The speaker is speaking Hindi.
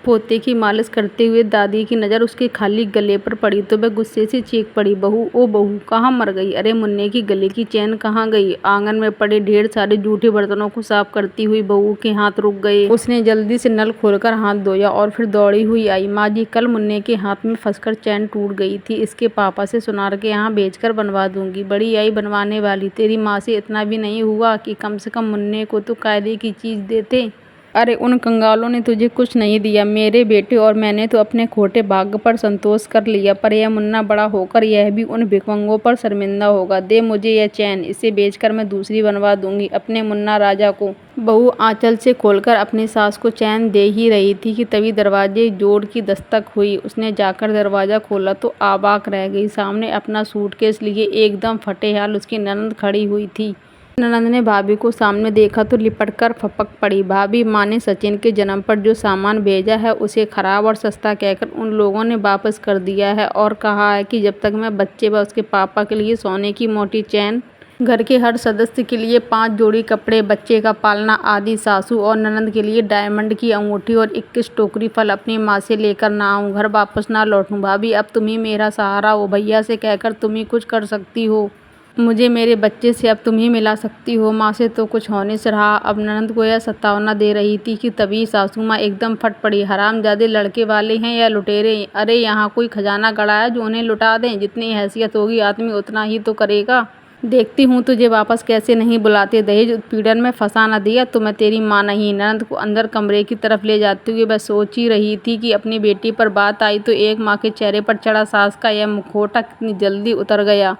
पोते की मालिश करते हुए दादी की नज़र उसके खाली गले पर पड़ी तो वह गुस्से से चीख पड़ी, बहू, ओ बहू, कहाँ मर गई? अरे मुन्ने की गले की चैन कहाँ गई? आंगन में पड़े ढेर सारे जूठे बर्तनों को साफ करती हुई बहू के हाथ रुक गए। उसने जल्दी से नल खोलकर हाथ धोया और फिर दौड़ी हुई आई। माँ जी, कल मुन्ने के हाथ में फंसकर चैन टूट गई थी, इसके पापा से सुनार के यहाँ भेजकर बनवा दूंगी। बड़ी आई बनवाने वाली, तेरी माँ से इतना भी नहीं हुआ कि कम से कम मुन्ने को तो कायदे की चीज़ देते। अरे उन कंगालों ने तुझे कुछ नहीं दिया मेरे बेटे, और मैंने तो अपने खोटे भाग्य पर संतोष कर लिया, पर यह मुन्ना बड़ा होकर यह भी उन भिखमंगों पर शर्मिंदा होगा। दे मुझे यह चैन, इसे बेचकर मैं दूसरी बनवा दूंगी अपने मुन्ना राजा को। बहू आंचल से खोलकर अपनी सास को चैन दे ही रही थी कि तभी दरवाजे जोड़ की दस्तक हुई। उसने जाकर दरवाज़ा खोला तो आबाक रह गई। सामने अपना सूटकेस लिए एकदम फटे हाल उसकी ननद खड़ी हुई थी। ननद ने भाभी को सामने देखा तो लिपटकर फपक पड़ी। भाभी, माँ ने सचिन के जन्म पर जो सामान भेजा है उसे खराब और सस्ता कहकर उन लोगों ने वापस कर दिया है और कहा है कि जब तक मैं बच्चे व उसके पापा के लिए सोने की मोटी चैन, घर के हर सदस्य के लिए 5 जोड़ी कपड़े, बच्चे का पालना आदि, सासू और ननद के लिए डायमंड की अंगूठी और 21 टोकरी फल अपनी माँ से लेकर ना आऊँ, घर वापस ना लौटूँ। भाभी, अब तुम ही मेरा सहारा हो, भैया से कहकर तुम ही कुछ कर सकती हो। मुझे मेरे बच्चे से अब तुम ही मिला सकती हो, माँ से तो कुछ होने से रहा। अब ननद को यह सतावना दे रही थी कि तभी सासू माँ एकदम फट पड़ी। हरामजादे लड़के वाले हैं या लुटेरे? अरे यहाँ कोई खजाना गड़ा है जो उन्हें लुटा दें? जितनी हैसियत होगी आदमी उतना ही तो करेगा। देखती हूँ तुझे वापस कैसे नहीं बुलाते। दहेज उत्पीड़न में फंसा न दिया तो मैं तेरी माँ नहीं। ननद को अंदर कमरे की तरफ ले जाते हुए वह सोच ही रही थी कि अपनी बेटी पर बात आई तो एक माँ के चेहरे पर चढ़ा सास का यह मुखौटा कितनी जल्दी उतर गया।